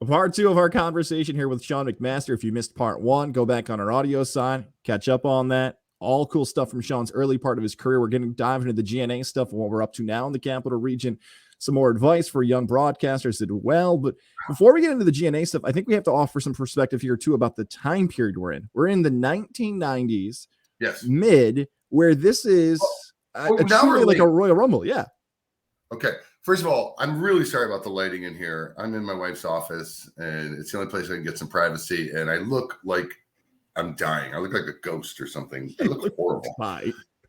Part two of our conversation here with Sean McMaster. If you missed part one, go back on our audio side, catch up on that. All cool stuff from Sean's early part of his career. We're getting dive into the GNA stuff and what we're up to now in the Capital Region. Some more advice for young broadcasters to do well. But before we get into the GNA stuff, I think we have to offer some perspective here too about the time period we're in. We're in the 1990s, yes, mid, where this is truly like a Royal Rumble. Yeah. Okay. First of all, I'm really sorry about the lighting in here. I'm in my wife's office, and it's the only place I can get some privacy. And I look like I'm dying. I look like a ghost or something. I look horrible.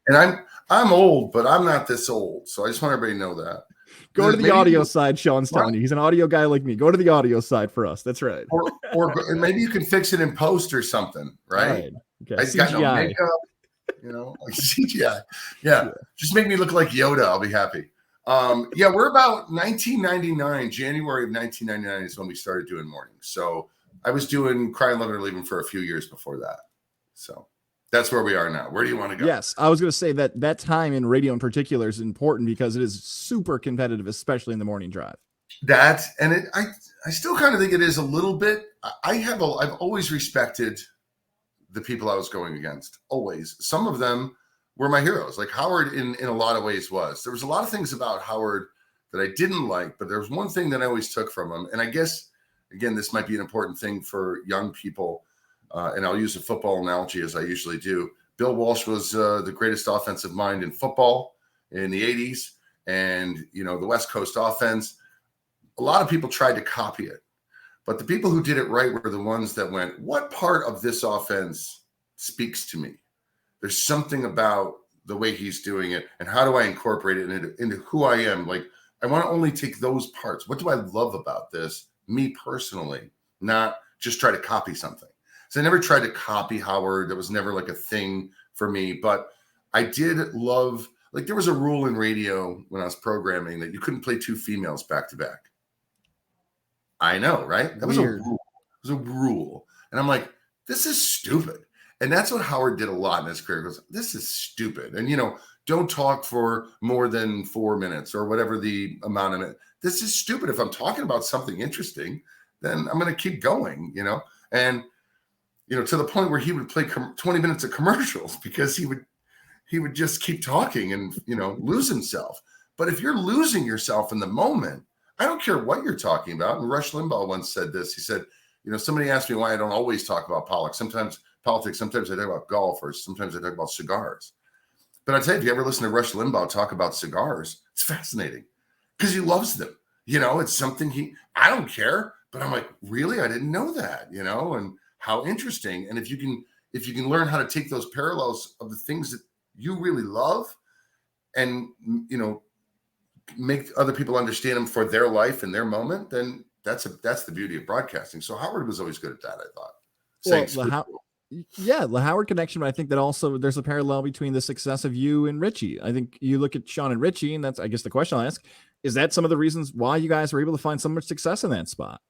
And I'm old, but I'm not this old. So I just want everybody to know that. Go to the audio side, Sean's telling you. He's an audio guy like me. Go to the audio side for us. That's right. Or maybe you can fix it in post or something, right? Okay. I got no makeup, like CGI. Yeah. Just make me look like Yoda. I'll be happy. We're about 1999, January of 1999 is when we started doing mornings. So I was doing Crying Love or Leaving for a few years before that. So that's where we are now. Where do you want to go? Yes, I was going to say that time in radio in particular is important because it is super competitive, especially in the morning drive. I still kind of think it is a little bit. I've always respected the people I was going against. Always. Some of them were my heroes. Like Howard in a lot of ways was. There was a lot of things about Howard that I didn't like, but there was one thing that I always took from him. And I guess, again, this might be an important thing for young people. And I'll use a football analogy as I usually do. Bill Walsh was the greatest offensive mind in football in the 80s. And, the West Coast offense, a lot of people tried to copy it. But the people who did it right were the ones that went, what part of this offense speaks to me? There's something about the way he's doing it. And how do I incorporate it into who I am? Like, I want to only take those parts. What do I love about this, me personally, not just try to copy something? So I never tried to copy Howard. That was never like a thing for me. But I did love, like there was a rule in radio when I was programming that you couldn't play two females back to back. I know, right? That was a rule. It was a rule. And I'm like, this is stupid. And that's what Howard did a lot in his career. He goes, this is stupid. And, don't talk for more than 4 minutes or whatever the amount of it. This is stupid. If I'm talking about something interesting, then I'm going to keep going, And, to the point where he would play 20 minutes of commercials because he would just keep talking and, lose himself. But if you're losing yourself in the moment, I don't care what you're talking about. And Rush Limbaugh once said this. He said, somebody asked me why I don't always talk about politics. Sometimes I talk about golf, or sometimes I talk about cigars. But I tell you, if you ever listen to Rush Limbaugh talk about cigars, it's fascinating because he loves them. It's something I don't care, but I'm like, really? I didn't know that, and how interesting. And if you can learn how to take those parallels of the things that you really love and, make other people understand them for their life and their moment, then that's the beauty of broadcasting. So Howard was always good at that, I thought. The Howard connection, but I think that also there's a parallel between the success of you and Richie. I think you look at Sean and Richie, and that's, I guess, the question I'll ask, is that some of the reasons why you guys were able to find so much success in that spot?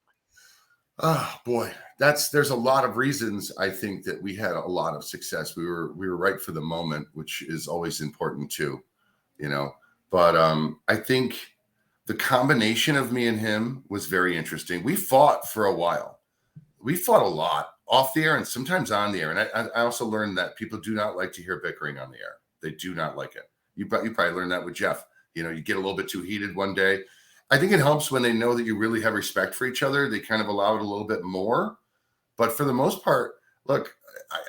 Oh boy, there's a lot of reasons. I think that we had a lot of success. We were right for the moment, which is always important too, but I think the combination of me and him was very interesting. We fought for a while. We fought a lot off the air and sometimes on the air. And I also learned that people do not like to hear bickering on the air. They do not like it. You probably learned that with Jeff. You get a little bit too heated one day. I think it helps when they know that you really have respect for each other. They kind of allow it a little bit more. But for the most part, look, I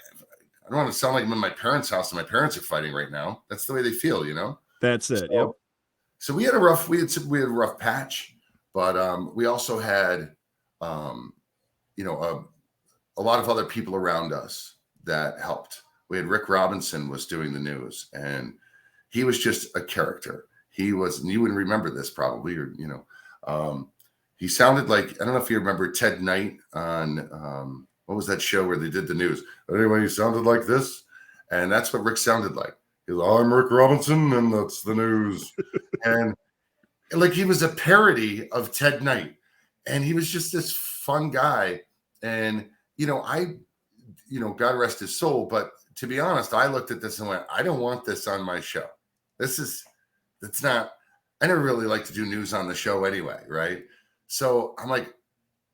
don't want to sound like I'm in my parents' house and my parents are fighting right now. That's the way they feel, That's it. Yep. So we had a rough patch, but we also had, a lot of other people around us that helped. We had Rick Robinson was doing the news, and he was just a character. He was, and you wouldn't remember this probably, or, he sounded like, I don't know if you remember Ted Knight on, what was that show where they did the news? Anyway, he sounded like this. And that's what Rick sounded like. He's like, I'm Rick Robinson, and that's the news. And like, he was a parody of Ted Knight, and he was just this fun guy. And, God rest his soul. But to be honest, I looked at this and went, I don't want this on my show. I never really like to do news on the show anyway. Right. So I'm like,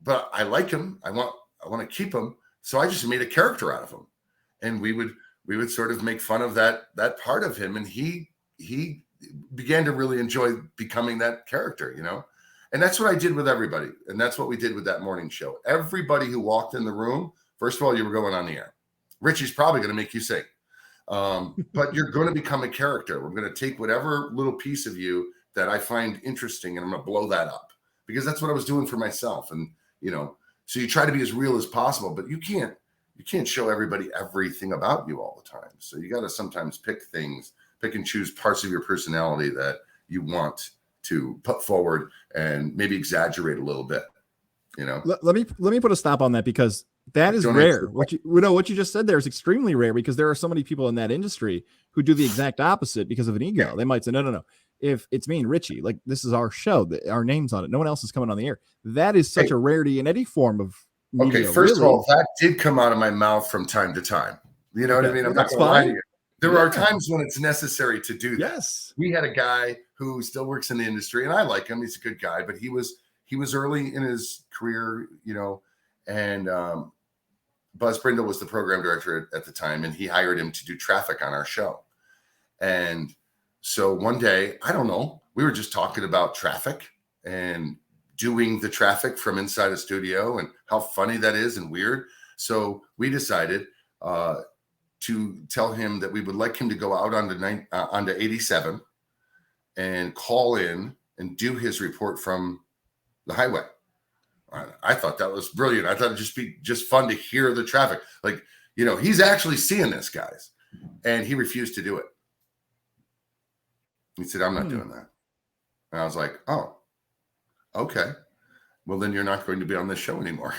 but I like him. I want to keep him. So I just made a character out of him, and we would sort of make fun of that part of him, and he began to really enjoy becoming that character, you know. And that's what I did with everybody, and that's what we did with that morning show. Everybody who walked in the room, first of all, you were going on the air. Richie's probably going to make you sing, but you're going to become a character. We're going to take whatever little piece of you that I find interesting, and I'm going to blow that up, because that's what I was doing for myself. And, you know, so you try to be as real as possible, but you can't show everybody everything about you all the time. So you got to sometimes pick and choose parts of your personality that you want to put forward and maybe exaggerate a little bit, you know. Let me put a stop on that, because that is rare. What you just said there is extremely rare, because there are so many people in that industry who do the exact opposite because of an ego. Yeah. They might say, no. If it's me and Richie, like, this is our show, our name's on it, no one else is coming on the air. That is such a rarity in any form of media. Okay, first of all, that did come out of my mouth from time to time. You know what I mean? I'm not going to lie to you. There are times when it's necessary to do that. Yes. We had a guy who still works in the industry, and I like him. He's a good guy, but he was early in his career, you know, and Buzz Brindle was the program director at the time, and he hired him to do traffic on our show. And so one day, I don't know, we were just talking about traffic and doing the traffic from inside a studio and how funny that is and weird. So we decided to tell him that we would like him to go out onto 87 and call in and do his report from the highway. I thought that was brilliant. I thought it'd just be fun to hear the traffic. Like, you know, he's actually seeing this, guys. And he refused to do it. He said, I'm not doing that. And I was like, oh, okay. Well, then you're not going to be on this show anymore.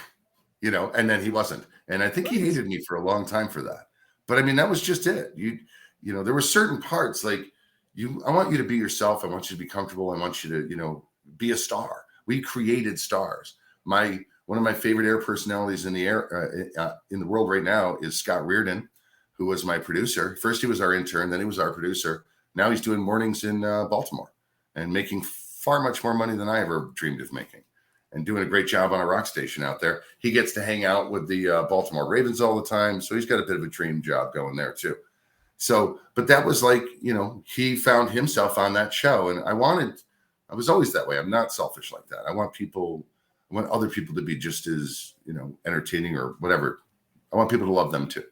You know, and then he wasn't. And I think he hated me for a long time for that. But I mean, that was just it. You know, there were certain parts like I want you to be yourself. I want you to be comfortable. I want you to, you know, be a star. We created stars. One of my favorite air personalities in the air in the world right now is Scott Reardon, who was my producer. First, he was our intern, then he was our producer. Now he's doing mornings in Baltimore and making far much more money than I ever dreamed of making, and doing a great job on a rock station out there. He gets to hang out with the Baltimore Ravens all the time, so he's got a bit of a dream job going there too. So, but that was like, you know, he found himself on that show, and I was always that way. I'm not selfish like that. I want other people to be just as, you know, entertaining or whatever. I want people to love them too.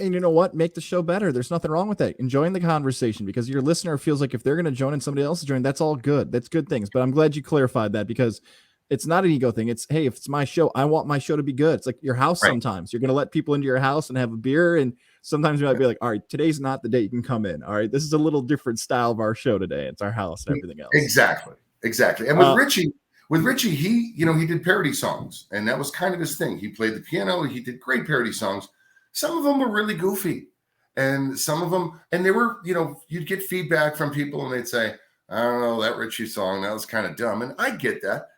And you know what? Make the show better. There's nothing wrong with that. Enjoying the conversation, because your listener feels like if they're going to join and somebody else is joining, that's all good. That's good things. But I'm glad you clarified that, because it's not an ego thing. It's, hey, if it's my show, I want my show to be good. It's like your house. Right. Sometimes you're going to let people into your house and have a beer. And sometimes you might be like, all right, today's not the day you can come in. All right, this is a little different style of our show today. It's our house and everything else. Exactly. And with Richie, he did parody songs, and that was kind of his thing. He played the piano. He did great parody songs. Some of them were really goofy, and some of them, and they were, you know, you'd get feedback from people and they'd say, I don't know, that Richie song, that was kind of dumb. And I get that.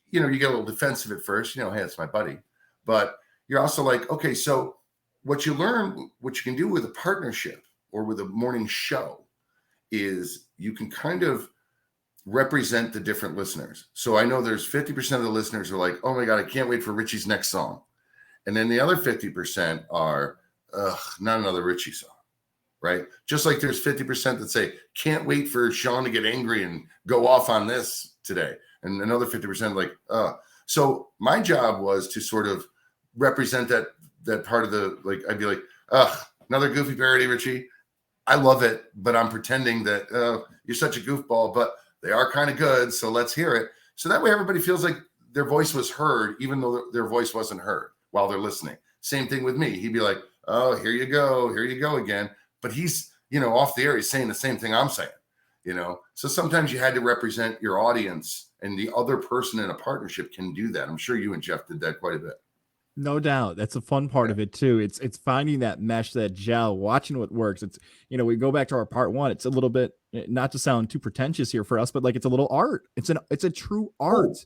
You know, you get a little defensive at first, you know, hey, it's my buddy. But you're also like, okay, so what you learn, what you can do with a partnership or with a morning show is you can kind of represent the different listeners. So I know there's 50% of the listeners who are like, oh my God, I can't wait for Richie's next song. And then the other 50% are, not another Richie song, right? Just like there's 50% that say, can't wait for Sean to get angry and go off on this today. And another 50% like, So my job was to sort of represent that part of the, like, I'd be like, another goofy parody, Richie. I love it, but I'm pretending that you're such a goofball, but they are kind of good, so let's hear it. So that way everybody feels like their voice was heard, even though their voice wasn't heard while they're listening. Same thing with me. He'd be like, oh, here you go again. But he's, you know, off the air, he's saying the same thing I'm saying, you know. So sometimes you had to represent your audience, and the other person in a partnership can do that. I'm sure you and Jeff did that quite a bit. No doubt. That's a fun part of it too. It's finding that mesh, that gel, watching what works. It's, you know, we go back to our part one. It's a little bit, not to sound too pretentious here for us, but like, it's a little art. It's a true art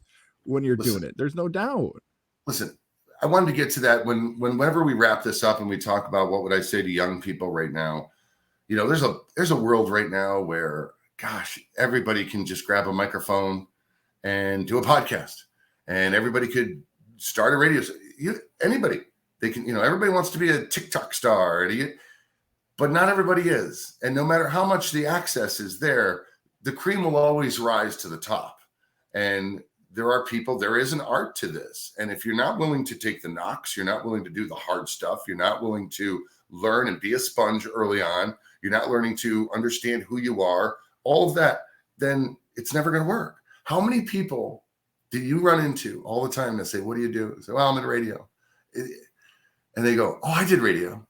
when you're doing it. There's no doubt. Listen, I wanted to get to that whenever we wrap this up and we talk about what would I say to young people right now. You know, there's a world right now where, gosh, everybody can just grab a microphone and do a podcast, and everybody could start a radio. Anybody, they can, everybody wants to be a TikTok star, but not everybody is. And no matter how much the access is there, the cream will always rise to the top. And there is an art to this. And if you're not willing to take the knocks, you're not willing to do the hard stuff, you're not willing to learn and be a sponge early on, you're not learning to understand who you are, all of that, then it's never going to work. How many people do you run into all the time that say, what do you do? I say, well, I'm in radio. And they go, oh, I did radio.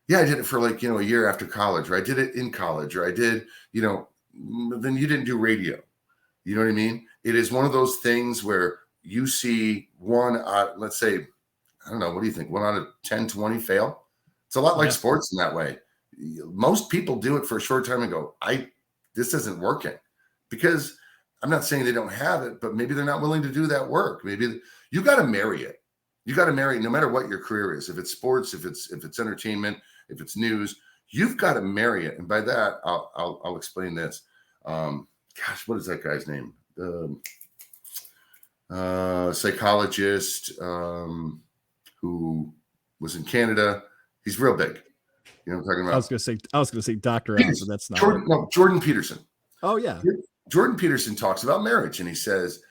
Yeah, I did it for a year after college, or I did it in college, or I did, then you didn't do radio. You know what I mean? It is one of those things where you see let's say, I don't know, what do you think? 1 out of 10, 20 fail. It's a lot like sports in that way. Most people do it for a short time and go, this isn't working, because I'm not saying they don't have it, but maybe they're not willing to do that work. Maybe you got to marry it. You got to marry it no matter what your career is. If it's sports, if it's entertainment, if it's news, you've got to marry it. And by that, I'll explain this. Gosh, what is that guy's name? Psychologist who was in Canada. He's real big. You know what I'm talking about? I was gonna say Dr. Oz, but that's not Jordan Peterson. Oh yeah. Jordan Peterson talks about marriage, and he says,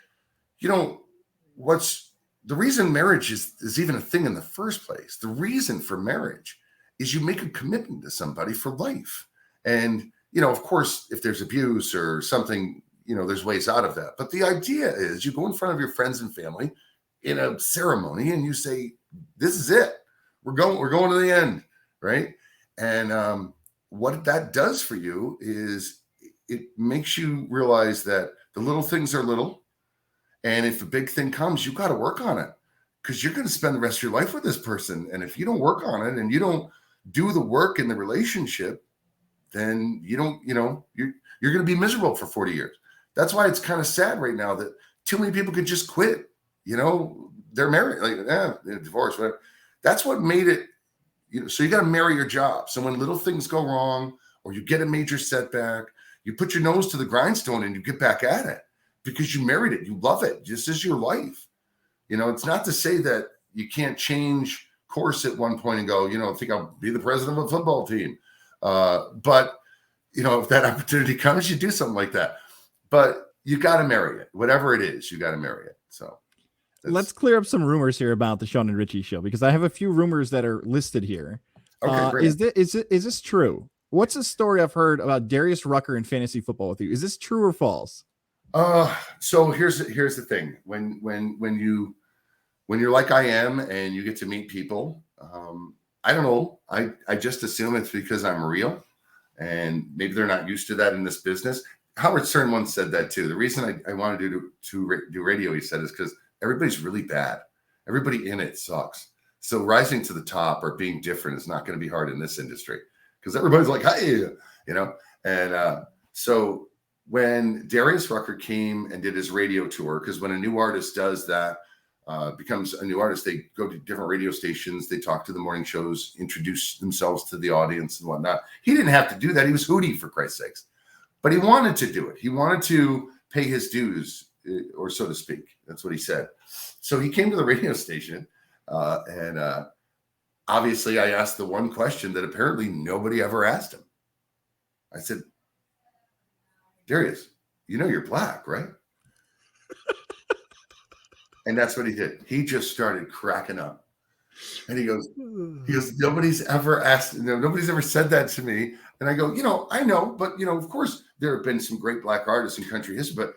what's the reason marriage is even a thing in the first place? The reason for marriage is you make a commitment to somebody for life. And, of course, if there's abuse or something, there's ways out of that. But the idea is you go in front of your friends and family in a ceremony and you say, this is it. We're going to the end, right? And what that does for you is it makes you realize that the little things are little. And if a big thing comes, you got to work on it, because you're going to spend the rest of your life with this person. And if you don't work on it and you don't do the work in the relationship, then you're going to be miserable for 40 years. That's why it's kind of sad right now that too many people could just quit. They're married, they're divorced, whatever. That's what made it, so you got to marry your job. So when little things go wrong or you get a major setback, you put your nose to the grindstone and you get back at it because you married it. You love it. This is your life. It's not to say that you can't change course at one point and go, I think I'll be the president of a football team. But if that opportunity comes, you do something like that. But you got to marry it. Whatever it is, you got to marry it. So let's clear up some rumors here about the Sean and Richie show, because I have a few rumors that are listed here. Okay, great. Is this true? What's the story I've heard about Darius Rucker in fantasy football with you? Is this true or false? So here's the thing. When you're like I am and you get to meet people, I don't know. I just assume it's because I'm real, and maybe they're not used to that in this business. Howard Stern once said that too. The reason I wanted to do radio, he said, is because everybody's really bad. Everybody in it sucks. So rising to the top or being different is not going to be hard in this industry, because everybody's like, hey, And so when Darius Rucker came and did his radio tour, because when a new artist does that, becomes a new artist, they go to different radio stations, they talk to the morning shows, introduce themselves to the audience and whatnot. He didn't have to do that. He was Hootie, for Christ's sakes. But he wanted to do it. He wanted to pay his dues, or so to speak. That's what he said. So he came to the radio station, and obviously I asked the one question that apparently nobody ever asked him. I said, Darius, you're black, right? And that's what he did. He just started cracking up. And he goes, nobody's ever asked, nobody's ever said that to me. And I go, I know, but, of course, there have been some great black artists in country history, but,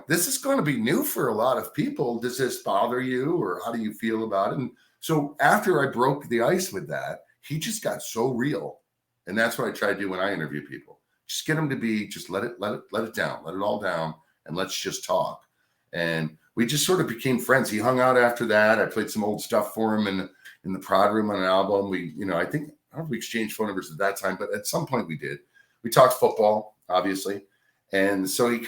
this is going to be new for a lot of people. Does this bother you, or how do you feel about it? And so after I broke the ice with that, he just got so real. And that's what I try to do when I interview people. Just get them to be, just let it down, let it all down, and let's just talk. And we just sort of became friends. He hung out after that. I played some old stuff for him in the prod room on an album. We, I don't know if we exchanged phone numbers at that time, but at some point we did. We talked football, obviously. And so he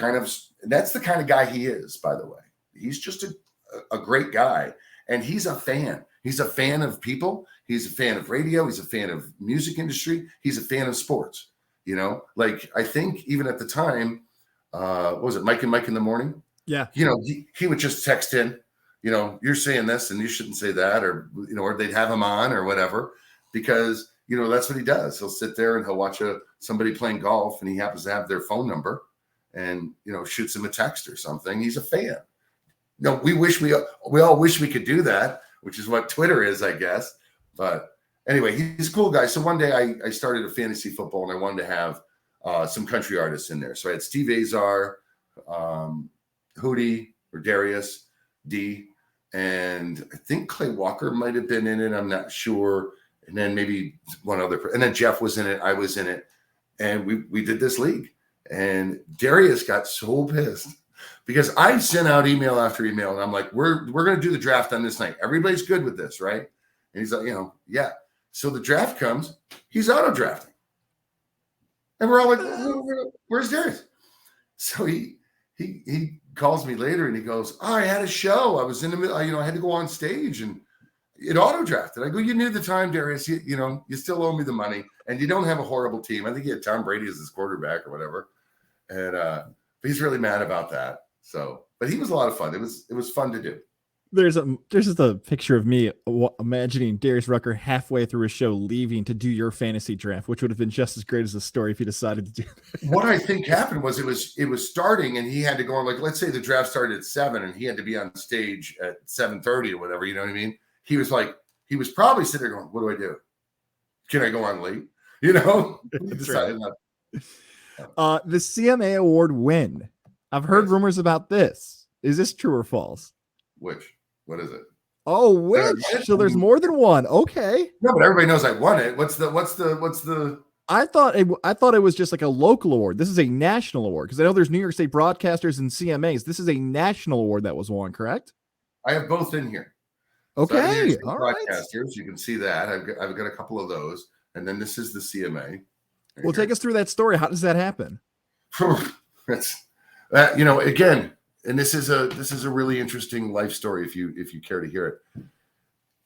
that's the kind of guy he is, by the way. He's just a great guy. And he's a fan. He's a fan of people. He's a fan of radio. He's a fan of music industry. He's a fan of sports. I think even at the time, what was it, Mike and Mike in the Morning? Yeah. He would just text in, you're saying this and you shouldn't say that, or, or they'd have him on or whatever, because, that's what he does. He'll sit there and he'll watch somebody playing golf and he happens to have their phone number and, shoots him a text or something. He's a fan. We all wish we could do that, which is what Twitter is, I guess. But anyway, he's a cool guy. So one day I started a fantasy football and I wanted to have some country artists in there. So I had Steve Azar, Hootie or Darius D, and I think Clay Walker might have been in it. I'm not sure. And then maybe one other, and then Jeff was in it. I was in it, and we did this league. And Darius got so pissed because I sent out email after email, and I'm like, we're going to do the draft on this night. Everybody's good with this, right? And he's like, yeah. So the draft comes, he's auto drafting, and we're all like, where's Darius? So he calls me later and he goes, I had a show. I was in the middle, I had to go on stage and it auto drafted. I go, you knew the time, Darius. You still owe me the money and you don't have a horrible team. I think he had Tom Brady as his quarterback or whatever. And but he's really mad about that. So, but he was a lot of fun. It was fun to do. There's just a picture of me imagining Darius Rucker halfway through a show leaving to do your fantasy draft, which would have been just as great as the story if he decided to do that. What I think happened was it was starting and he had to go on, like, let's say the draft started at 7 and he had to be on stage at 7:30 or whatever, you know what I mean? He was probably sitting there going, what do I do? Can I go on late? That's right. The CMA Award Win. I've heard rumors about this. Is this true or false? Which? What is it? Oh, which? So there's more than one. Okay. No, but everybody knows I won it. What's the? I thought it was just like a local award. This is a national award because I know there's New York State broadcasters and CMAs. This is a national award that was won, correct? I have both in here. Okay. So all broadcasters, right. You can see that. I've got a couple of those, and then this is the CMA. Well, take us through that story. How does that happen? That's again. And this is a really interesting life story if you care to hear it.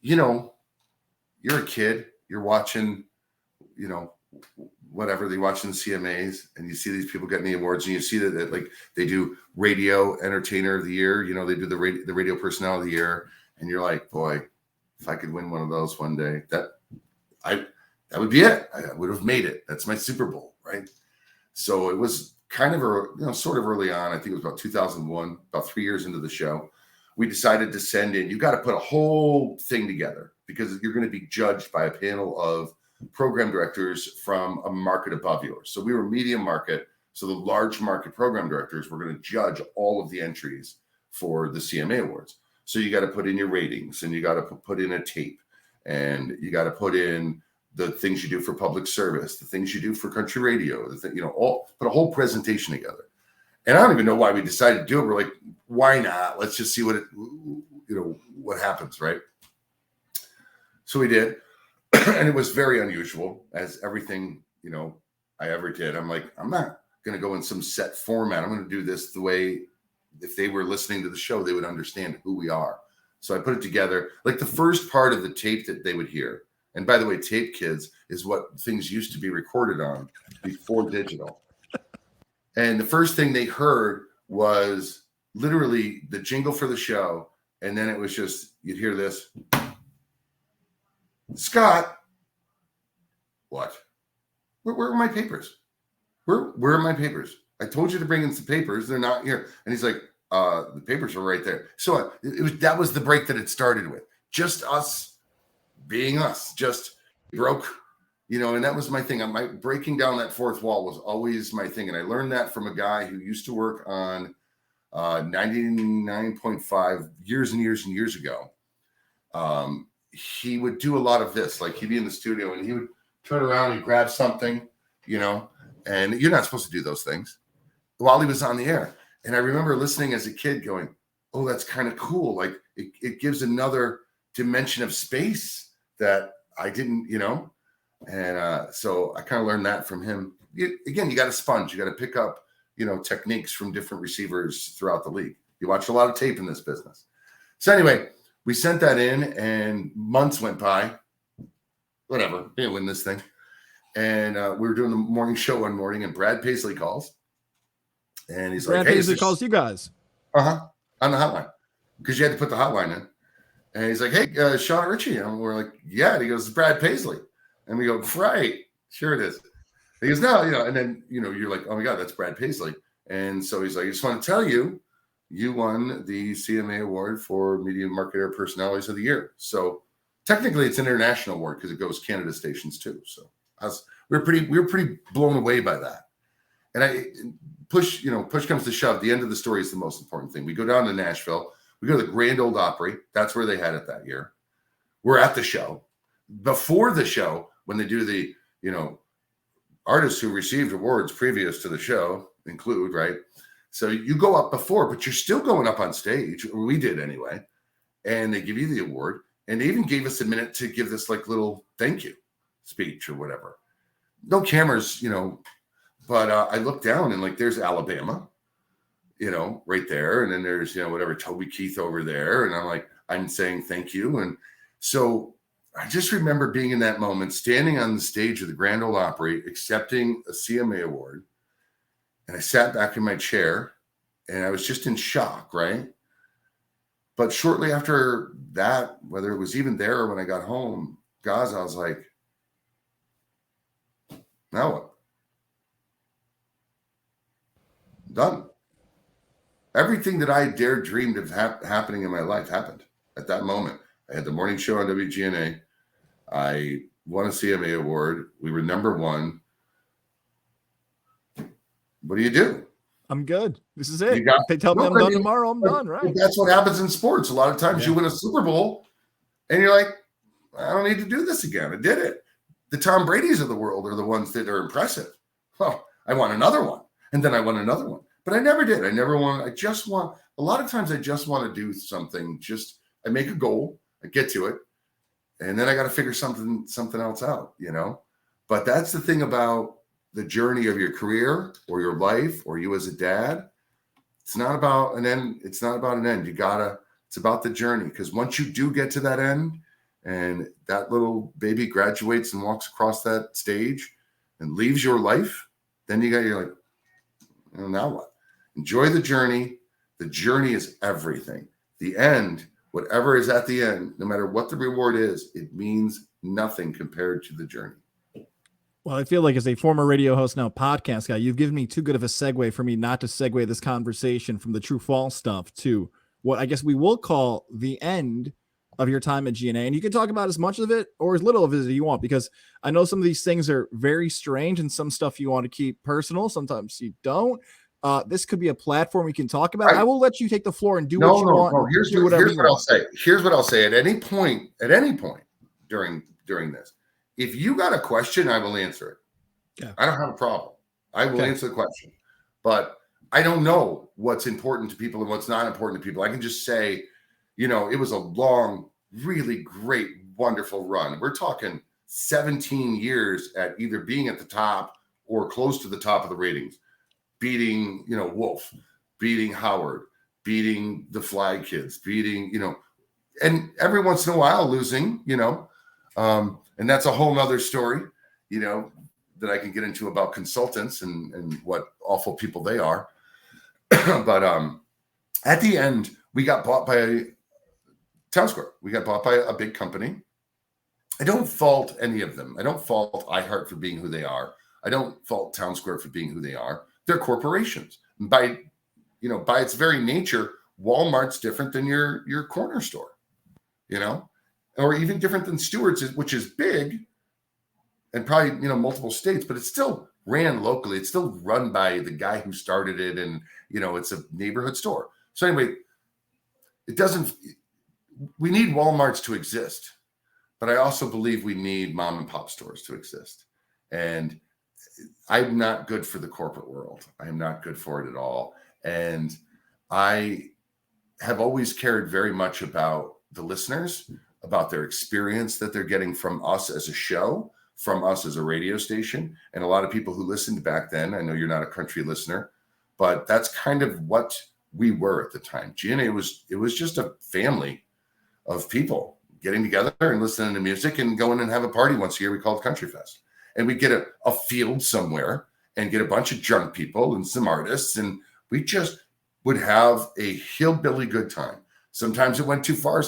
You're a kid, you're watching, whatever, they're watching the CMAs and you see these people getting the awards and you see that like they do radio entertainer of the year, they do the radio personnel of the year. And you're like, boy, if I could win one of those one day, that would be it. I would have made it. That's my Super Bowl, right? So it was kind of sort of early on. I think it was about 2001, about 3 years into the show. We decided to send in, you got to put a whole thing together because you're going to be judged by a panel of program directors from a market above yours. So we were medium market. So the large market program directors were going to judge all of the entries for the CMA Awards. So you got to put in your ratings and you got to put in a tape and you got to put in the things you do for public service, the things you do for country radio, put a whole presentation together. And I don't even know why we decided to do it. We're like, why not? Let's just see what happens, right? So we did. And it was very unusual, as everything, I ever did. I'm like, I'm not going to go in some set format. I'm going to do this the way, if they were listening to the show, they would understand who we are. So I put it together. Like the first part of the tape that they would hear, and by the way, tape, kids, is what things used to be recorded on before digital. And the first thing they heard was literally the jingle for the show. And then it was just, you'd hear this. Scott, what? Where are my papers? Where are my papers? I told you to bring in some papers. They're not here. And he's like, the papers are right there. So that was the break that it started with. Just us being us, just broke, and that was my thing. My breaking down that fourth wall was always my thing. And I learned that from a guy who used to work on 99.5 years and years and years ago. He would do a lot of this. Like he'd be in the studio and he would turn around and grab something, and you're not supposed to do those things while he was on the air. And I remember listening as a kid going, oh, that's kind of cool. Like it gives another dimension of space that I didn't, and so I kind of learned that from him. Again, you got to sponge. You got to pick up, techniques from different receivers throughout the league. You watch a lot of tape in this business. So anyway, we sent that in and months went by. Whatever, didn't win this thing. And we were doing the morning show one morning and Brad Paisley calls. And he's Brad like, hey, Paisley calls you guys. On the hotline. because you had to put the hotline in. And he's like, hey, Sean Richie. And we're like, yeah. And he goes, it's Brad Paisley. And we go, right. Sure it is. He goes, no, and then, you're like, oh my God, that's Brad Paisley. And so he's like, I just want to tell you, you won the CMA Award for Media Marketer Personalities of the Year. So technically it's an international award because it goes Canada stations too. So we were pretty blown away by that. And push comes to shove. The end of the story is the most important thing. We go down to Nashville. We go to the Grand Ole Opry. That's where they had it that year. We're at the show. Before the show, when they do the, artists who received awards previous to the show include, right? So you go up before, but you're still going up on stage, or we did anyway. And they give you the award. And they even gave us a minute to give this like little thank you speech or whatever. No cameras, but I look down and like there's Alabama, right there. And then there's, whatever, Toby Keith over there. And I'm saying thank you. And so I just remember being in that moment, standing on the stage of the Grand Ole Opry, accepting a CMA award. And I sat back in my chair and I was just in shock, right? But shortly after that, whether it was even there or when I got home, Gaza, I was like, now what? Done. Everything that I dared dreamed of happening in my life happened at that moment. I had the morning show on WGNA. I won a CMA award. We were number one. What do you do? I'm good. This is it. They tell me I'm done tomorrow. I'm done, right? That's what happens in sports. A lot of times you win a Super Bowl and you're like, I don't need to do this again. I did it. The Tom Brady's of the world are the ones that are impressive. Well, I won another one. And then I won another one. But I never did. I never won. A lot of times I just want to do something. I make a goal. I get to it. And then I got to figure something else out, But that's the thing about the journey of your career or your life or you as a dad. It's not about an end. It's not about an end. It's about the journey. Because once you do get to that end and that little baby graduates and walks across that stage and leaves your life, then you're like, now what? Enjoy the journey. The journey is everything. The end, whatever is at the end, no matter what the reward is, it means nothing compared to the journey. Well, I feel like as a former radio host, now podcast guy, you've given me too good of a segue for me not to segue this conversation from the true false stuff to what I guess we will call the end of your time at GNA. And you can talk about as much of it or as little of it as you want, because I know some of these things are very strange and some stuff you want to keep personal. Sometimes you don't. This could be a platform we can talk about. I will let you take the floor and do what you want. No. Here's what I'll say. Here's what I'll say. At any point during this, if you got a question, I will answer it. Yeah. I don't have a problem. I will answer the question. But I don't know what's important to people and what's not important to people. I can just say, it was a long, really great, wonderful run. We're talking 17 years at either being at the top or close to the top of the ratings, beating, Wolf, beating Howard, beating the Fly Kids, beating, and every once in a while losing, and that's a whole nother story, that I can get into about consultants and what awful people they are. But at the end, we got bought by Townsquare. We got bought by a big company. I don't fault any of them. I don't fault iHeart for being who they are. I don't fault Townsquare for being who they are. They're corporations. By its very nature, Walmart's different than your corner store, or even different than Stewart's, which is big and probably, multiple states, but it's still ran locally. It's still run by the guy who started it. And, it's a neighborhood store. So anyway, we need Walmarts to exist, but I also believe we need mom and pop stores to exist. And I'm not good for the corporate world. I am not good for it at all. And I have always cared very much about the listeners, about their experience that they're getting from us as a show, from us as a radio station. And a lot of people who listened back then, I know you're not a country listener, but that's kind of what we were at the time. GNA was just a family of people getting together and listening to music and going and have a party once a year we called Country Fest. And we'd get a field somewhere and get a bunch of drunk people and some artists, and we just would have a hillbilly good time. Sometimes it went too far,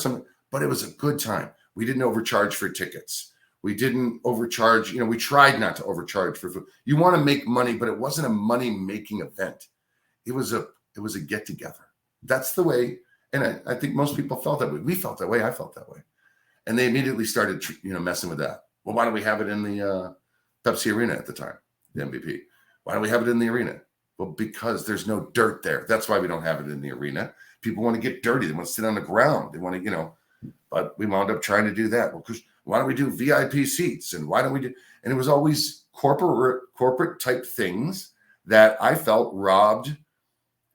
but it was a good time. We didn't overcharge for tickets. We didn't overcharge. We tried not to overcharge for food. You want to make money, but it wasn't a money-making event. It was a get-together. That's the way, and I think most people felt that way. We felt that way. I felt that way. And they immediately started, messing with that. Well, why don't we have it in the Pepsi Arena at the time, the MVP? Why don't we have it in the arena? Well, because there's no dirt there. That's why we don't have it in the arena. People want to get dirty. They want to sit on the ground. They want to, but we wound up trying to do that. Well, because why don't we do VIP seats? And why don't we do? And it was always corporate type things that I felt robbed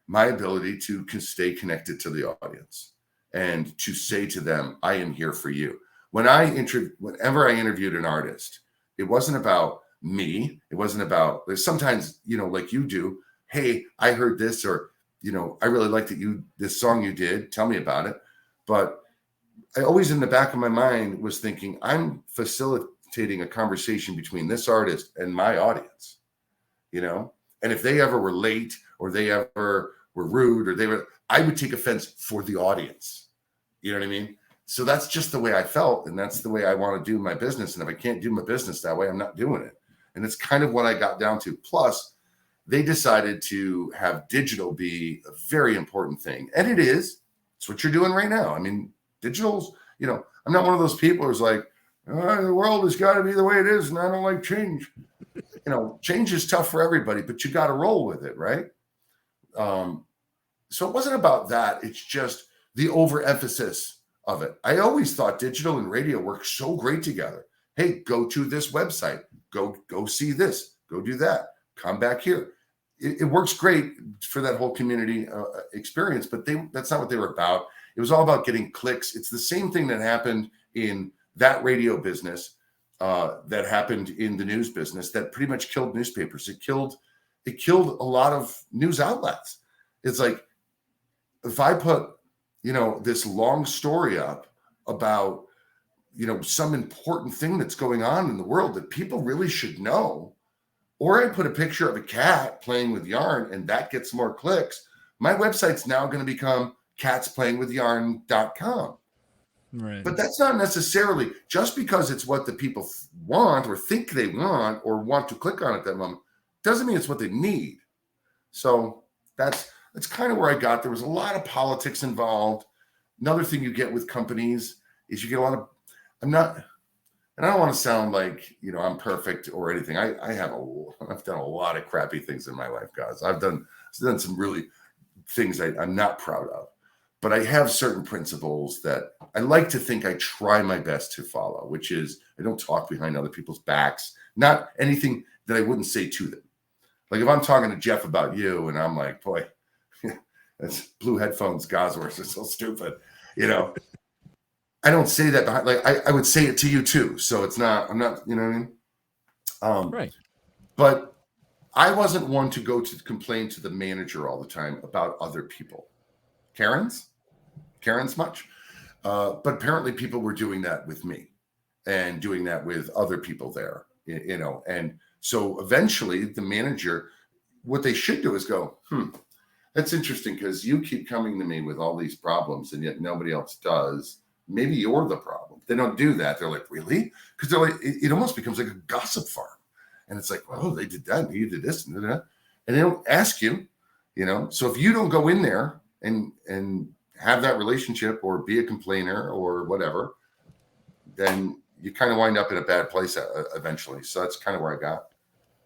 my ability to stay connected to the audience and to say to them, I am here for you. Whenever I interviewed an artist, it wasn't about me. It wasn't about, sometimes, like you do, hey, I heard this, or, I really liked this song you did. Tell me about it. But I always in the back of my mind was thinking, I'm facilitating a conversation between this artist and my audience, and if they ever were late or they ever were rude or I would take offense for the audience. You know what I mean? So that's just the way I felt. And that's the way I want to do my business. And if I can't do my business that way, I'm not doing it. And it's kind of what I got down to. Plus, they decided to have digital be a very important thing. And it is. It's what you're doing right now. I mean, digital's, I'm not one of those people who's like, the world has got to be the way it is, and I don't like change. Change is tough for everybody, but you got to roll with it, right? So it wasn't about that. It's just the overemphasis of it. I always thought digital and radio work so great together. Hey, go to this website, go see this, go do that, come back here. It works great for that whole community experience, but that's not what they were about. It was all about getting clicks. It's the same thing that happened in that radio business, that happened in the news business, that pretty much killed newspapers. It killed a lot of news outlets. It's like, if I put, this long story up about, some important thing that's going on in the world that people really should know, or I put a picture of a cat playing with yarn and that gets more clicks, my website's now going to become catsplayingwithyarn.com. Right. But that's not necessarily just because it's what the people want or think they want or want to click on at that moment, doesn't mean it's what they need. So that's kind of where I got. There was a lot of politics involved. Another thing you get with companies is you get a lot of, and I don't want to sound like, I'm perfect or anything. I've done a lot of crappy things in my life, guys. I've done some really things I'm not proud of, but I have certain principles that I like to think I try my best to follow, which is I don't talk behind other people's backs, not anything that I wouldn't say to them. Like if I'm talking to Jeff about you and I'm like, boy, that's blue headphones, Gosworth is so stupid, I don't say that behind, like I would say it to you too. So I'm not, you know what I mean? Right. But I wasn't one to go to complain to the manager all the time about other people. Karen's much. But apparently people were doing that with me and doing that with other people there, and so eventually the manager, what they should do is go, that's interesting because you keep coming to me with all these problems and yet nobody else does. Maybe you're the problem. They don't do that. They're like, really? Because they're like, it almost becomes like a gossip farm. And it's like, oh, they did that. You did this and that. And they don't ask you, So if you don't go in there and have that relationship or be a complainer or whatever, then you kind of wind up in a bad place eventually. So that's kind of where I got.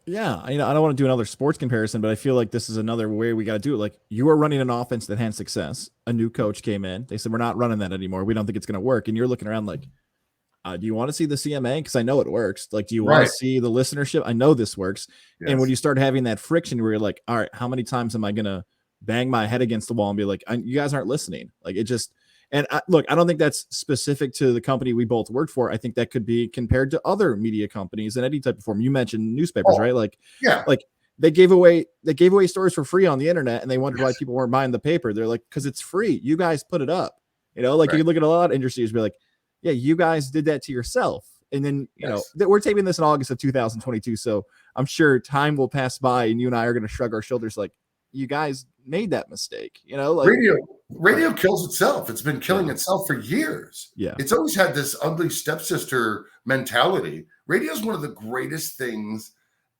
Yeah, I don't want to do another sports comparison, but I feel like this is another way we got to do it. Like you are running an offense that had success. A new coach came in. They said, we're not running that anymore. We don't think it's going to work. And you're looking around like, do you want to see the CMA? Because I know it works. Like, do you want to see the listenership? I know this works. Yes. And when you start having that friction where you're like, all right, how many times am I going to bang my head against the wall and be like, you guys aren't listening? Like it just, and look, I don't think that's specific to the company we both worked for. I think that could be compared to other media companies in any type of form. You mentioned newspapers, right? Like, yeah, like they gave away stories for free on the internet and they wondered why people weren't buying the paper. They're like, because it's free. You guys put it up, like you can look at a lot of industries and be like, yeah, you guys did that to yourself. And then, we're taping this in August of 2022. So I'm sure time will pass by and you and I are going to shrug our shoulders like, you guys made that mistake. You know, like radio kills itself. It's been killing Yeah. itself for years. Yeah. It's always had this ugly stepsister mentality. Radio is one of the greatest things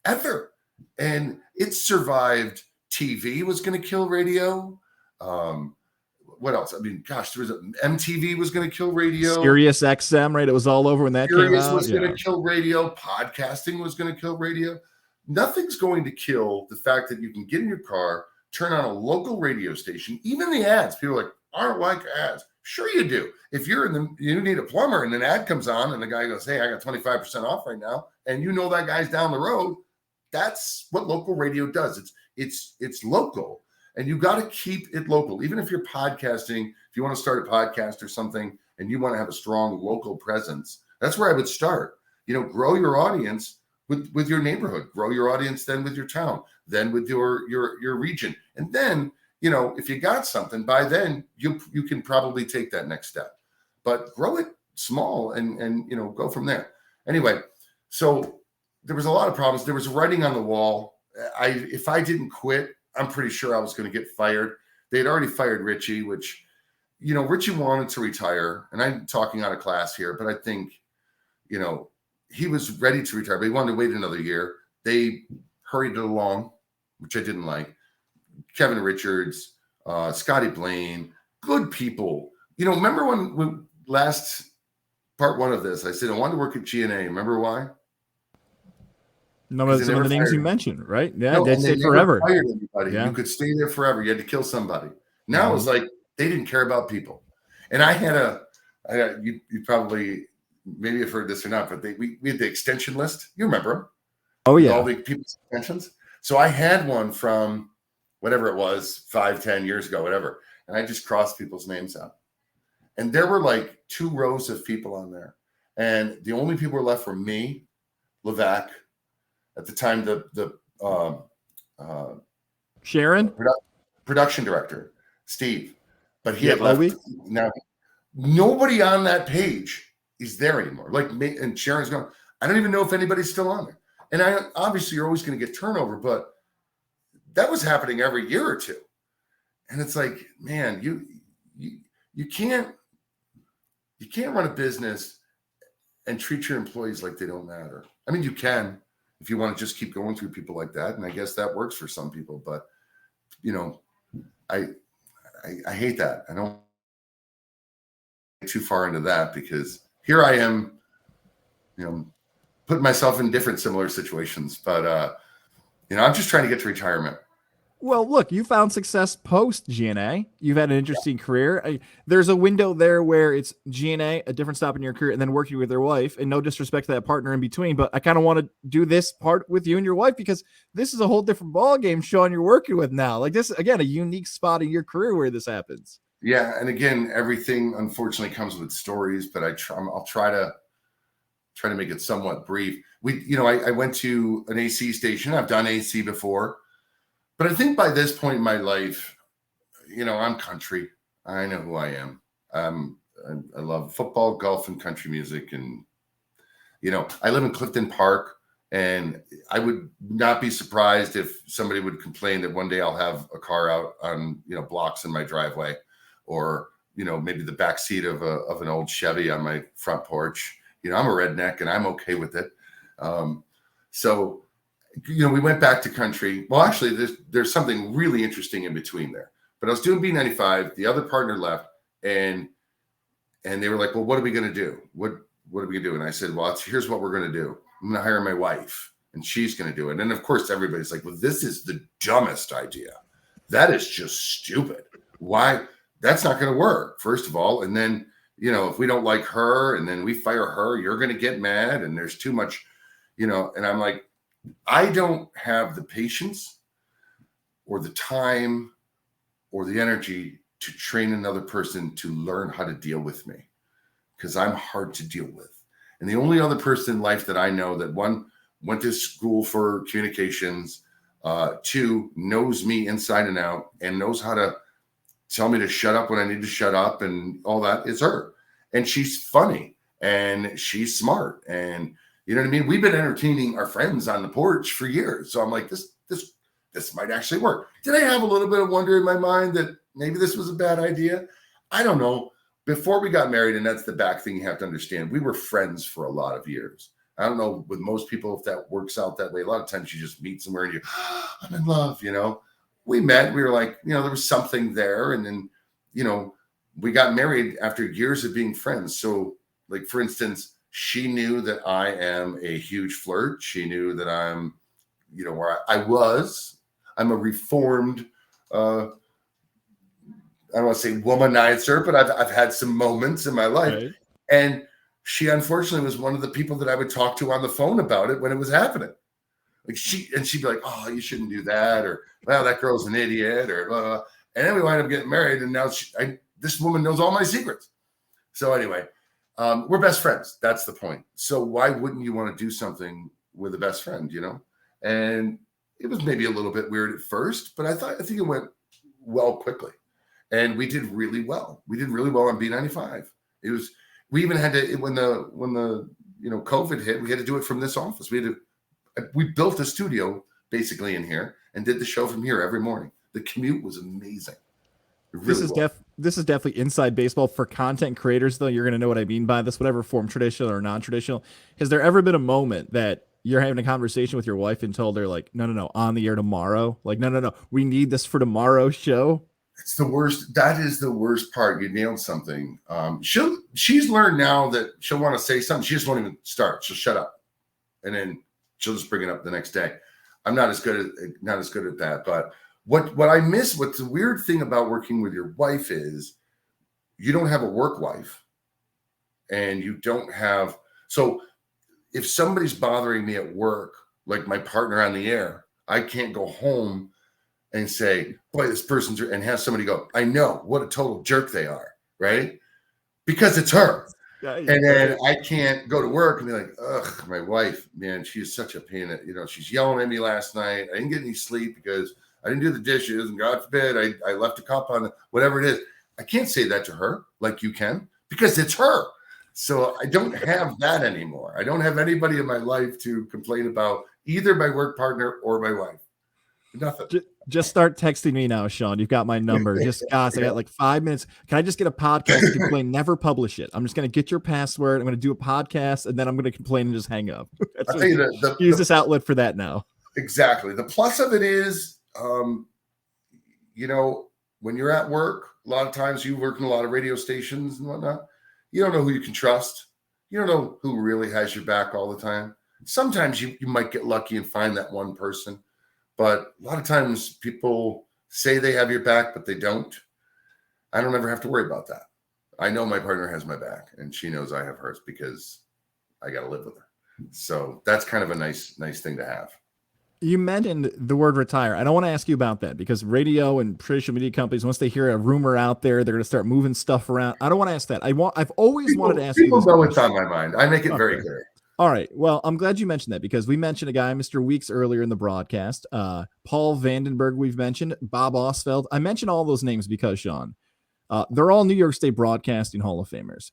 ever. And it survived. TV was going to kill radio. What else? I mean, gosh, MTV was going to kill radio. Sirius XM, right? It was all over when that came out. Was going to kill radio. Podcasting was going to kill radio. Nothing's going to kill the fact that you can get in your car, turn on a local radio station. Even the ads, people are like, I don't like ads. Sure you do. If you need a plumber and an ad comes on and the guy goes, hey, I got 25% off right now, and you know that guy's down the road, that's what local radio does. It's local, and you got to keep it local. Even if you're podcasting, if you want to start a podcast or something and you want to have a strong local presence, that's where I would start. Grow your audience with your neighborhood, grow your audience then with your town, then with your region. And then, if you got something, by then you can probably take that next step. But grow it small and go from there. Anyway, so there was a lot of problems. There was writing on the wall. If I didn't quit, I'm pretty sure I was going to get fired. They had already fired Richie, which, Richie wanted to retire. And I'm talking out of class here, but I think, he was ready to retire, but he wanted to wait another year. They hurried it along, which I didn't like. Kevin Richards, Scotty Blaine, good people. Remember when last part one of this, I said I wanted to work at GNA. Remember why? Some of the things you mentioned, right? Yeah, no, they'd stay forever. Fired anybody. Yeah. You could stay there forever. You had to kill somebody. Now it's like they didn't care about people. And I had you probably maybe have heard this or not, but we had the extension list. You remember them? Oh yeah, all the people's extensions. So I had one from whatever it was, 5-10 years ago, whatever, and I just crossed people's names out. And there were like 2 rows of people on there, and the only people were left were me, Levac. At the time, the Sharon, production director, Steve, but he had left. Obi? Now, nobody on that page is there anymore. Like me and Sharon's gone. I don't even know if anybody's still on there. And obviously you're always going to get turnover, but that was happening every year or two. And it's like, man, you can't run a business and treat your employees like they don't matter. I mean, you can. If you want to just keep going through people like that, and I guess that works for some people, but I hate that. I don't get too far into that because here I am, putting myself in different similar situations, but I'm just trying to get to retirement. Well, look, you found success post GNA. You've had an interesting career. There's a window there where it's GNA, a different stop in your career, and then working with your wife. And no disrespect to that partner in between, but I kind of want to do this part with you and your wife because this is a whole different ball game, Sean, you're working with now. Like this, again, a unique spot in your career where this happens. Yeah, and again, everything unfortunately comes with stories, but I'll try to make it somewhat brief. I went to an AC station. I've done AC before. But I think by this point in my life, I'm country. I know who I am. I love football, golf, and country music. And, I live in Clifton Park, and I would not be surprised if somebody would complain that one day I'll have a car out on, blocks in my driveway or, maybe the back seat of an old Chevy on my front porch. I'm a redneck and I'm okay with it. So we went back to country. Well, actually, there's something really interesting in between there. But I was doing B95. The other partner left, and they were like, "Well, what are we going to do? What are we going to do?" And I said, "Well, here's what we're going to do. I'm going to hire my wife, and she's going to do it." And of course, everybody's like, "Well, this is the dumbest idea. That is just stupid. Why? That's not going to work. First of all, and then if we don't like her, and then we fire her, you're going to get mad, and there's too much, And I'm like, I don't have the patience or the time or the energy to train another person to learn how to deal with me because I'm hard to deal with. And the only other person in life that I know that one went to school for communications, 2 knows me inside and out and knows how to tell me to shut up when I need to shut up and all that is her. And she's funny and she's smart and you know what I mean? We've been entertaining our friends on the porch for years. So I'm like, this this might actually work. Did I have a little bit of wonder in my mind that maybe this was a bad idea? I don't know. Before we got married, and that's the back thing you have to understand, we were friends for a lot of years. I don't know with most people if that works out that way. A lot of times you just meet somewhere and I'm in love, We met, we were like, there was something there. And then, we got married after years of being friends. So, like, for instance, she knew that I am a huge flirt. She knew that I'm, where I'm a reformed, I don't want to say womanizer, but I've had some moments in my life. Right. And she unfortunately was one of the people that I would talk to on the phone about it when it was happening. Like she'd be like, "Oh, you shouldn't do that," or "Well, that girl's an idiot," or blah, blah. And then we wind up getting married, and now this woman knows all my secrets. So anyway, we're best friends. That's the point. So why wouldn't you want to do something with a best friend? And it was maybe a little bit weird at first, but I think it went well quickly, and we did really well. We did really well on B95. We even had to when the COVID hit, we had to do it from this office. We built a studio basically in here and did the show from here every morning. The commute was amazing. This is definitely inside baseball for content creators, though. You're going to know what I mean by this, whatever form, traditional or non-traditional. Has there ever been a moment that you're having a conversation with your wife and told her, like, no, on the air tomorrow? Like, no, we need this for tomorrow's show? It's the worst. That is the worst part. You nailed something. She's learned now that she'll want to say something. She just won't even start. She'll shut up. And then she'll just bring it up the next day. I'm not as good at that. But what I miss, what's the weird thing about working with your wife is you don't have a work wife. And you don't have, so if somebody's bothering me at work, like my partner on the air, I can't go home and say, boy, this person's, and have somebody go, I know, what a total jerk they are, right? Because it's her. And then I can't go to work and be like, ugh, my wife, man, she's such a pain. She's yelling at me last night. I didn't get any sleep because I didn't do the dishes, and God forbid, I left a cup on whatever it is. I can't say that to her like you can because it's her. So I don't have that anymore. I don't have anybody in my life to complain about, either my work partner or my wife. Nothing. Just start texting me now, Sean. You've got my number. Just, gosh, I got like 5 minutes. Can I just get a podcast to complain? Never publish it. I'm just going to get your password. I'm going to do a podcast, and then I'm going to complain and just hang up. Use this outlet for that now. Exactly. The plus of it is, when you're at work, a lot of times you work in a lot of radio stations and whatnot. You don't know who you can trust. You don't know who really has your back all the time. Sometimes you might get lucky and find that one person. But a lot of times people say they have your back, but they don't. I don't ever have to worry about that. I know my partner has my back, and she knows I have hers because I got to live with her. So that's kind of a nice thing to have. You mentioned the word retire. I don't want to ask you about that because radio and traditional media companies, once they hear a rumor out there, they're going to start moving stuff around. I don't want to ask that. I've always wanted to ask you. People know what's on my mind. I make it very clear. All right. Well, I'm glad you mentioned that because we mentioned a guy, Mr. Weeks, earlier in the broadcast. Paul Vandenberg, we've mentioned. Bob Osfeld. I mentioned all those names because, Sean, they're all New York State Broadcasting Hall of Famers.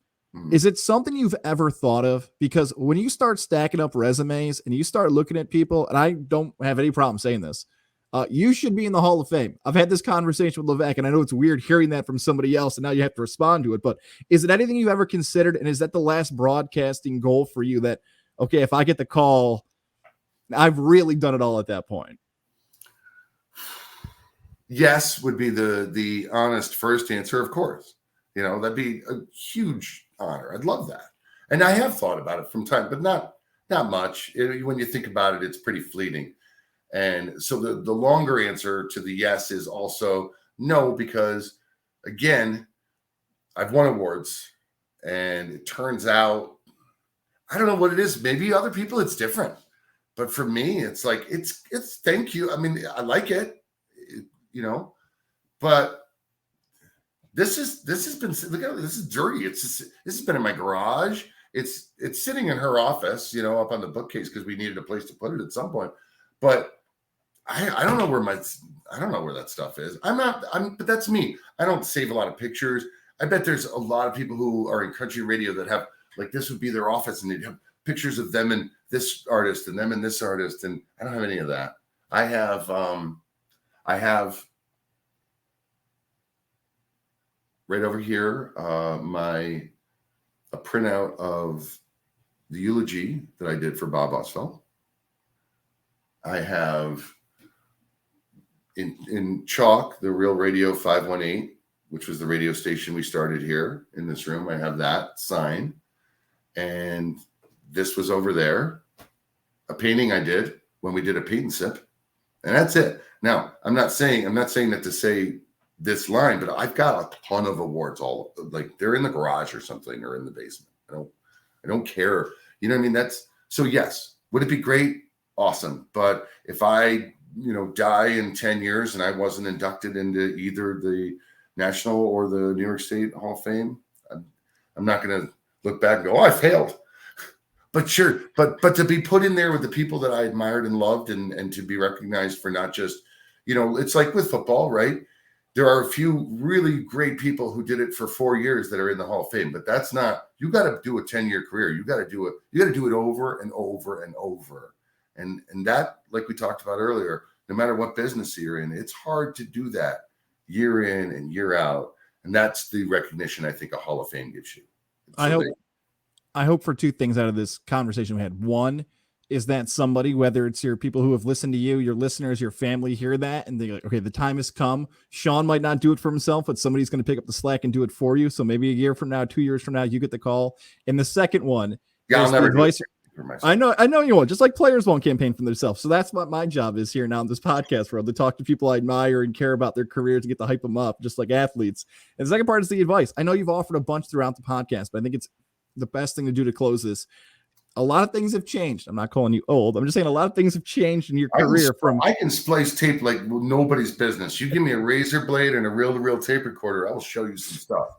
Is it something you've ever thought of? Because when you start stacking up resumes and you start looking at people, and I don't have any problem saying this, you should be in the Hall of Fame. I've had this conversation with Levesque, and I know it's weird hearing that from somebody else, and now you have to respond to it. But is it anything you've ever considered? And is that the last broadcasting goal for you that, okay, if I get the call, I've really done it all at that point? Yes, would be the honest first answer, of course. That'd be a huge honor. I'd love that. And I have thought about it from time, but not much. When you think about it, it's pretty fleeting. And so the longer answer to the yes is also no, because again, I've won awards, and it turns out, I don't know what it is. Maybe other people it's different, but for me, it's like, it's thank you. I mean, I like it, but this has been, look at it, this is dirty. This has been in my garage. It's sitting in her office, up on the bookcase because we needed a place to put it at some point. But I don't know where that stuff is. But that's me. I don't save a lot of pictures. I bet there's a lot of people who are in country radio that have, like, this would be their office and they'd have pictures of them and this artist and them and this artist. And I don't have any of that. I have I have right over here a printout of the eulogy that I did for Bob Oswald. I have in chalk the Real Radio 518, which was the radio station we started here in this room. I have that sign. And this was over there, a painting I did when we did a paint and sip. And that's it. Now, I'm not saying that to say this line, but I've got a ton of awards, all like they're in the garage or something or in the basement. I don't care. You know what I mean? That's so yes. Would it be great? Awesome. But if I, die in 10 years and I wasn't inducted into either the National or the New York State Hall of Fame, I'm not going to look back and go, oh, I failed. But sure, but to be put in there with the people that I admired and loved and to be recognized for not just, it's like with football, right? There are a few really great people who did it for 4 years that are in the Hall of Fame, but that's not, you got to do a 10-year career. You got to do it over and over and over. And that, like we talked about earlier, no matter what business you're in, it's hard to do that year in and year out. And that's the recognition I think a Hall of Fame gives you. So I hope for two things out of this conversation we had. One is that somebody, whether it's your people who have listened to you, your listeners, your family, hear that and they're like, okay, the time has come. Sean might not do it for himself, but somebody's going to pick up the slack and do it for you. So maybe a year from now, 2 years from now, you get the call. And the second one, I'll never do it for myself. I know you won't. Just like players won't campaign for themselves. So that's what my job is here now in this podcast world, to talk to people I admire and care about their careers and get to hype them up, just like athletes. And the second part is the advice. I know you've offered a bunch throughout the podcast, but I think it's the best thing to do to close this. A lot of things have changed. I'm not calling you old. I'm just saying a lot of things have changed in your career. I can splice tape like nobody's business. You give me a razor blade and a reel-to-reel tape recorder, I will show you some stuff.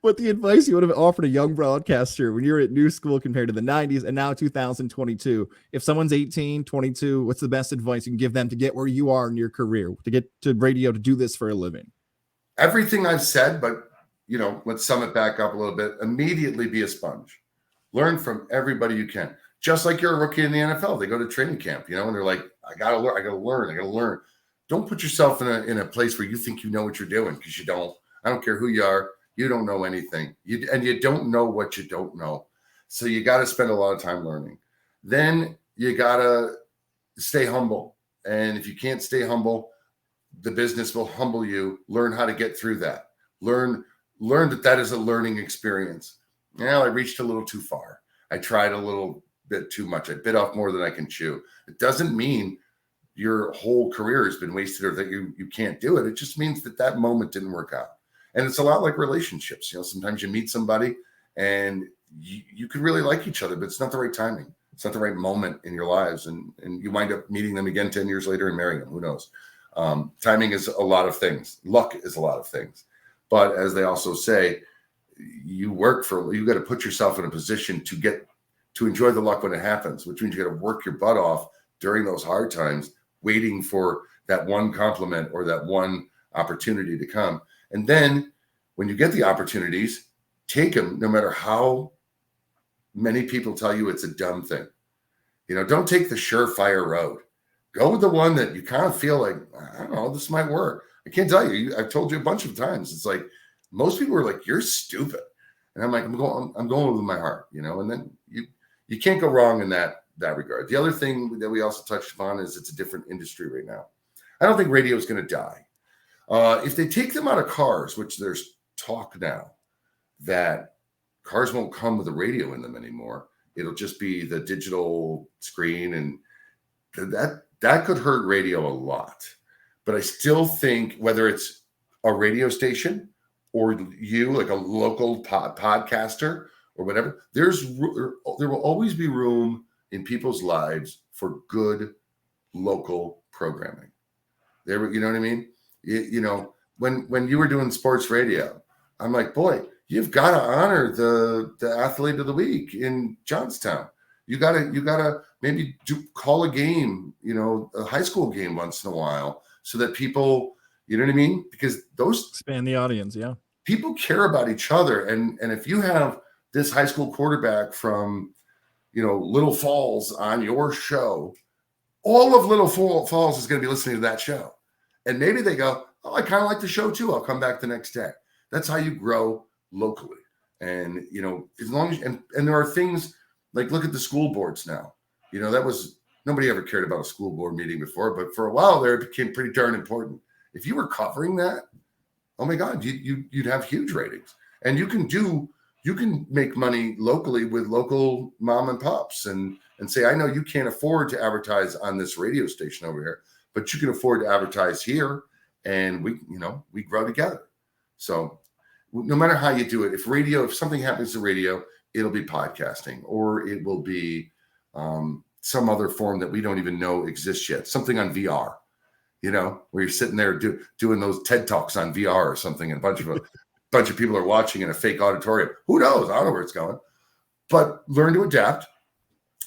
But the advice you would have offered a young broadcaster when you're at new school compared to the 90s and now 2022, if someone's 18, 22, what's the best advice you can give them to get where you are in your career, to get to radio, to do this for a living? Everything I've said, but let's sum it back up a little bit. Immediately be a sponge. Learn from everybody you can. Just like you're a rookie in the NFL. They go to training camp, and they're like, I gotta learn. Don't put yourself in a place where you think you know what you're doing, because you don't. I don't care who you are. You don't know anything. You don't know what you don't know. So you got to spend a lot of time learning. Then you got to stay humble. And if you can't stay humble, the business will humble you. Learn how to get through that. Learn that is a learning experience. I reached a little too far. I tried a little bit too much. I bit off more than I can chew. It doesn't mean your whole career has been wasted or that you can't do it. It just means that moment didn't work out. And it's a lot like relationships. Sometimes you meet somebody and you could really like each other, but it's not the right timing. It's not the right moment in your lives. And you wind up meeting them again 10 years later and marrying them. Who knows? Timing is a lot of things. Luck is a lot of things. But as they also say, you got to put yourself in a position to enjoy the luck when it happens, which means you got to work your butt off during those hard times, waiting for that one compliment or that one opportunity to come. And then when you get the opportunities, take them, no matter how many people tell you it's a dumb thing. Don't take the surefire road. Go with the one that you kind of feel like, I don't know, this might work. I can't tell you. I've told you a bunch of times. It's like most people are like, you're stupid. And I'm like, I'm going with my heart, and then you can't go wrong in that regard. The other thing that we also touched upon is it's a different industry right now. I don't think radio is going to die. If they take them out of cars, which there's talk now that cars won't come with a radio in them anymore, it'll just be the digital screen, and that could hurt radio a lot. But I still think whether it's a radio station or you, like a local podcaster or whatever, there will always be room in people's lives for good local programming. You know what I mean? When you were doing sports radio, I'm like, boy, you've got to honor the athlete of the week in Johnstown. You gotta maybe call a game, a high school game once in a while, so that people, you know what I mean? Because those expand the audience, yeah. People care about each other, and if you have this high school quarterback from, Little Falls on your show, all of Little Falls is going to be listening to that show. And maybe they go, oh, I kind of like the show too. I'll come back the next day. That's how you grow locally. And, as long as, and there are things like, look at the school boards now. That was, nobody ever cared about a school board meeting before, but for a while there, it became pretty darn important. If you were covering that, oh my God, you'd have huge ratings. And you can make money locally with local mom and pops and say, I know you can't afford to advertise on this radio station over here, but you can afford to advertise here, and we grow together. So no matter how you do it, if something happens to radio, it'll be podcasting, or it will be some other form that we don't even know exists yet. Something on VR, where you're sitting there doing those TED Talks on VR or something, and a bunch of people are watching in a fake auditorium. Who knows? I don't know where it's going. But learn to adapt.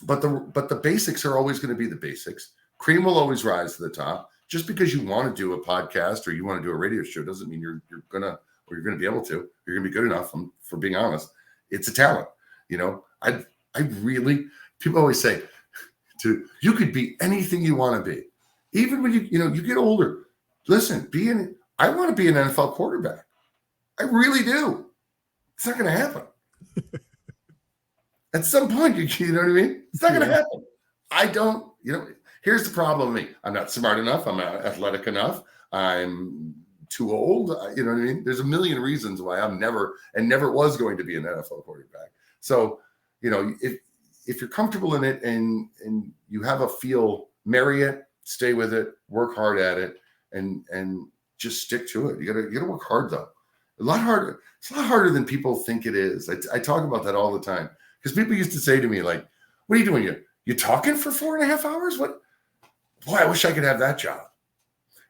But the basics are always going to be the basics. Cream will always rise to the top. Just because you want to do a podcast or you want to do a radio show doesn't mean you're gonna be able to. You're gonna be good enough. For being honest, it's a talent. I really, people always say, you could be anything you want to be, even when you get older. Listen, I want to be an NFL quarterback. I really do. It's not going to happen. At some point, you know what I mean? It's not going to happen. I don't, here's the problem with me. I'm not smart enough. I'm not athletic enough. I'm too old. You know what I mean? There's a million reasons why I'm never was going to be an NFL quarterback. So, if you're comfortable in it and you have a feel, marry it, stay with it, work hard at it, and just stick to it. You gotta work hard though. A lot harder. It's a lot harder than people think it is. I talk about that all the time because people used to say to me, like, what are you doing? You talking for 4.5 hours? What? Boy, I wish I could have that job.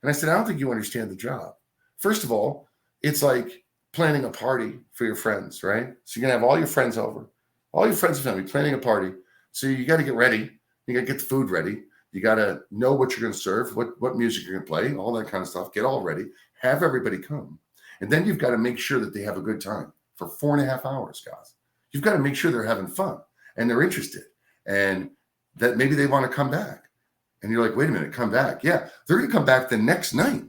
And I said, I don't think you understand the job. First of all, it's like planning a party for your friends, right? So you're going to have all your friends over, all your friends and family planning a party. So you got to get ready. You got to get the food ready. You got to know what you're going to serve, what music you're going to play, all that kind of stuff. Get all ready. Have everybody come. And then you've got to make sure that they have a good time for 4.5 hours, guys. You've got to make sure they're having fun and they're interested and that maybe they want to come back. And you're like, wait a minute, come back. Yeah, they're going to come back the next night.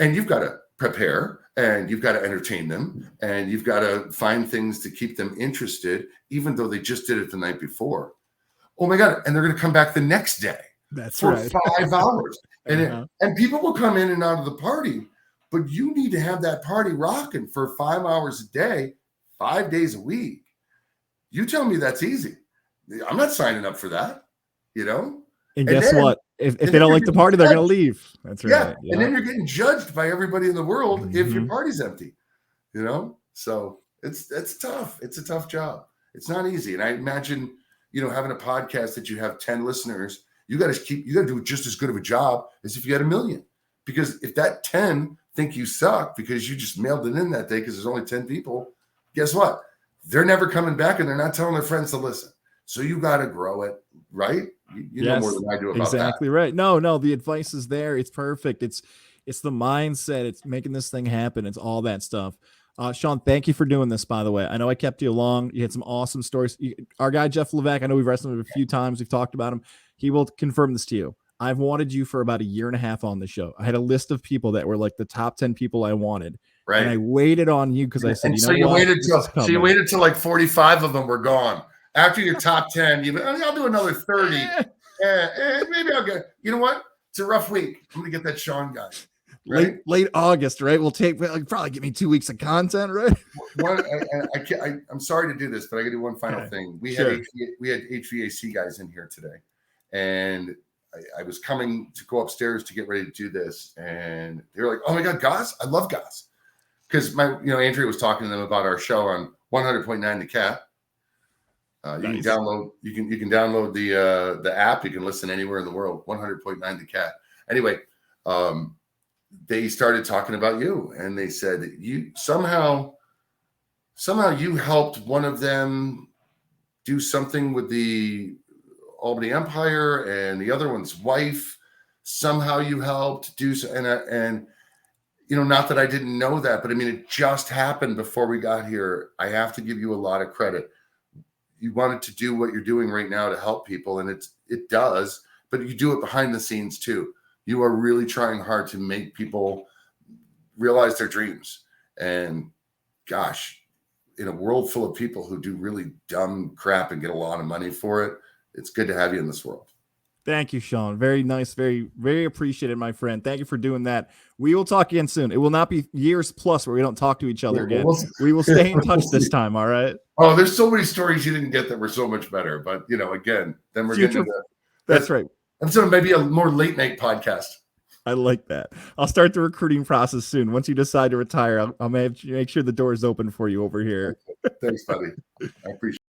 And you've got to prepare and you've got to entertain them and you've got to find things to keep them interested, even though they just did it the night before. Oh my God. And they're going to come back the next day. That's for right. 5 hours. And people will come in and out of the party, but you need to have that party rocking for 5 hours a day, 5 days a week. You tell me that's easy. I'm not signing up for that, And guess what? If they don't like the party, they're going to leave. That's right. Yeah. And then you're getting judged by everybody in the world if your party's empty, So it's tough. It's a tough job. It's not easy. And I imagine, having a podcast that you have 10 listeners, you got to do just as good of a job as if you had 1 million. Because if that 10 think you suck because you just mailed it in that day because there's only 10 people, guess what? They're never coming back and they're not telling their friends to listen. So you got to grow it, right? You know more than I do about that. Exactly right. No, the advice is there. It's perfect. It's the mindset. It's making this thing happen. It's all that stuff. Sean, thank you for doing this, by the way. I know I kept you long. You had some awesome stories. Our guy, Jeff Levac, I know we've wrestled him a few times. We've talked about him. He will confirm this to you. I've wanted you for about 1.5 years on the show. I had a list of people that were like the top 10 people I wanted. Right. And I waited on you because I said, you waited till like 45 of them were gone. After your top 10, I'll do another 30. Maybe I'll get, you know what? It's a rough week. I'm going to get that Sean guy. Right? Late August, right? We'll probably give me 2 weeks of content, right? I'm sorry to do this, but I got to do one final thing. We had HVAC guys in here today, and I was coming to go upstairs to get ready to do this, and they were like, "Oh my God, Goss! I love Goss," because Andrea was talking to them about our show on 100.9 The Cat. You can download the app. You can listen anywhere in the world. 100.9 The Cat. Anyway. They started talking about you, and they said that you somehow you helped one of them do something with the Albany Empire, and the other one's wife. Somehow you helped do so, and not that I didn't know that, but I mean it just happened before we got here. I have to give you a lot of credit. You wanted to do what you're doing right now to help people, and it does but you do it behind the scenes too. You are really trying hard to make people realize their dreams. And gosh, in a world full of people who do really dumb crap and get a lot of money for it, it's good to have you in this world. Thank you, Sean. Very nice. Very, very appreciated, my friend. Thank you for doing that. We will talk again soon. It will not be years plus where we don't talk to each other again. We will stay in touch this time. All right. Oh, there's so many stories you didn't get that were so much better. But, again, then we're getting into that's right. And so maybe a more late night podcast. I like that. I'll start the recruiting process soon. Once you decide to retire, I'll make sure the door is open for you over here. Thanks, buddy. I appreciate it.